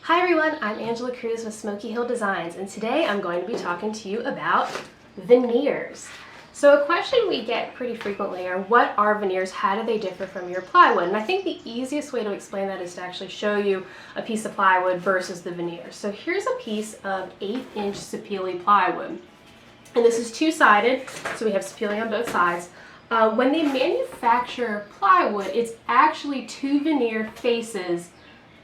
Hi everyone, I'm Angela Cruz with Smokey Designs, and today I'm going to be talking to you about veneers. So a question we get pretty frequently are, what are veneers? How do they differ from your plywood? And I think the easiest way to explain that is to actually show you a piece of plywood versus the veneer. So here's a piece of 1/8" sapele plywood. And this is two-sided, so we have sapele on both sides. When they manufacture plywood, it's actually two veneer faces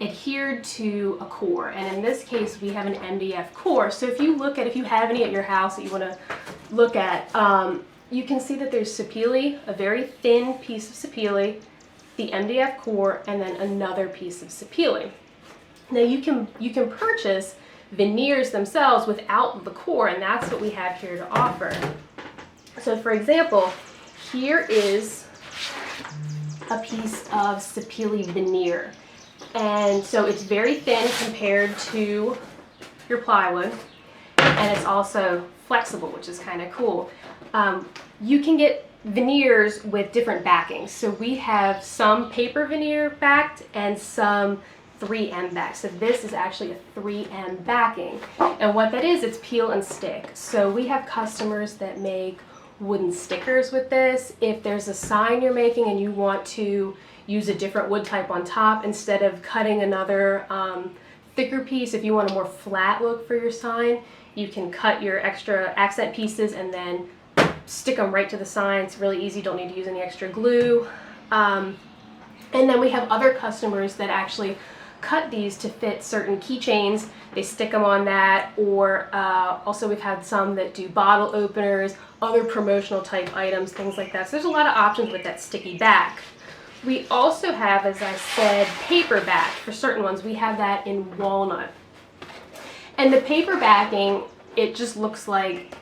adhered to a core, and in this case we have an MDF core. So if you have any at your house that you want to look at, you can see that there's sapele, a very thin piece of sapele, the MDF core, and then another piece of sapele. Now you can purchase veneers themselves without the core, and that's what we have here to offer. So for example, here is a piece of sapele veneer. And so it's very thin compared to your plywood, and it's also flexible, which is kind of cool. You can get veneers with different backings. So we have some paper veneer backed and some 3M backed. So this is actually a 3M backing. And what that is, it's peel and stick. So we have customers that make wooden stickers with this. If there's a sign you're making and you want to use a different wood type on top, instead of cutting another thicker piece, if you want a more flat look for your sign, you can cut your extra accent pieces and then stick them right to the sign. It's really easy, don't need to use any extra glue. And then we have other customers that actually cut these to fit certain keychains. They stick them on that, or also we've had some that do bottle openers, other promotional type items, things like that. So there's a lot of options with that sticky back. We also have, as I said, paper back. For certain ones, we have that in walnut. And the paper backing, it just looks like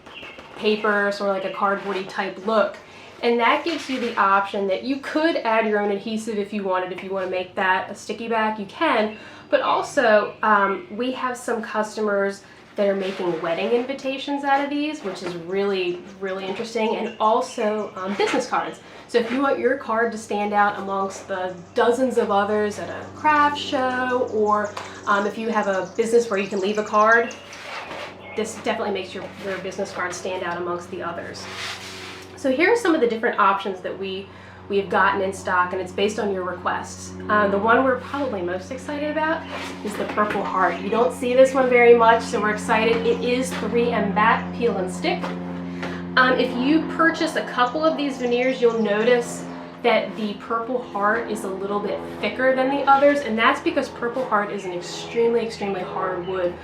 paper, sort of like a cardboardy type look. And that gives you the option that you could add your own adhesive if you wanted. If you want to make that a sticky back, you can. But also, we have some customers that are making wedding invitations out of these, which is really, really interesting, and also business cards. So if you want your card to stand out amongst the dozens of others at a craft show, or if you have a business where you can leave a card, this definitely makes your business card stand out amongst the others. So here are some of the different options that we have gotten in stock, and it's based on your requests. The one we're probably most excited about is the Purple Heart. You don't see this one very much, so we're excited. It is 3M back, peel and stick. If you purchase a couple of these veneers, you'll notice that the Purple Heart is a little bit thicker than the others, and that's because Purple Heart is an extremely, extremely hard wood.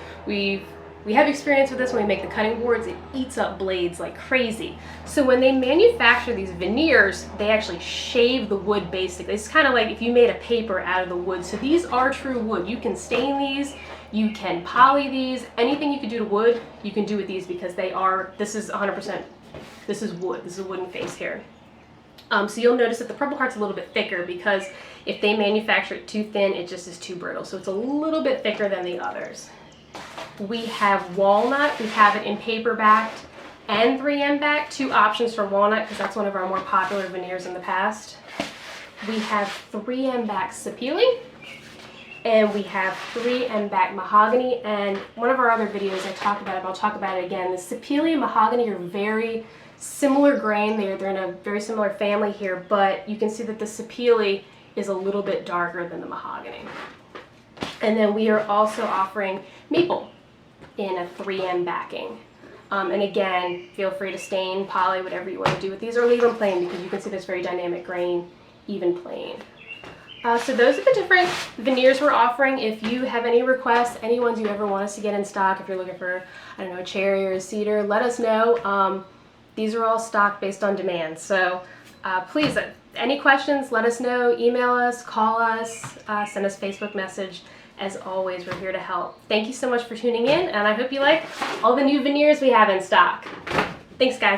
We have experience with this when we make the cutting boards. It eats up blades like crazy. So when they manufacture these veneers, they actually shave the wood basically. It's kind of like if you made a paper out of the wood. So these are true wood. You can stain these, you can poly these. Anything you can do to wood, you can do with these, because this is 100%, this is wood. This is a wooden face here. So you'll notice that the Purple Heart's a little bit thicker, because if they manufacture it too thin, it just is too brittle. So it's a little bit thicker than the others. We have walnut. We have it in paper backed and 3M backed. Two options for walnut, because that's one of our more popular veneers in the past. We have 3M backed sapele, and we have 3M backed mahogany. And one of our other videos I talked about it, but I'll talk about it again. The sapele and mahogany are very similar grain. They're in a very similar family here, but you can see that the sapele is a little bit darker than the mahogany. And then we are also offering maple in a 3M backing. And again, feel free to stain, poly, whatever you want to do with these, or leave them plain, because you can see there's very dynamic grain, even plain. So those are the different veneers we're offering. If you have any requests, any ones you ever want us to get in stock, if you're looking for, I don't know, a cherry or a cedar, let us know. These are all stocked based on demand. So please, any questions, let us know. Email us, call us, send us a Facebook message. As always, we're here to help. Thank you so much for tuning in, and I hope you like all the new veneers we have in stock. Thanks, guys.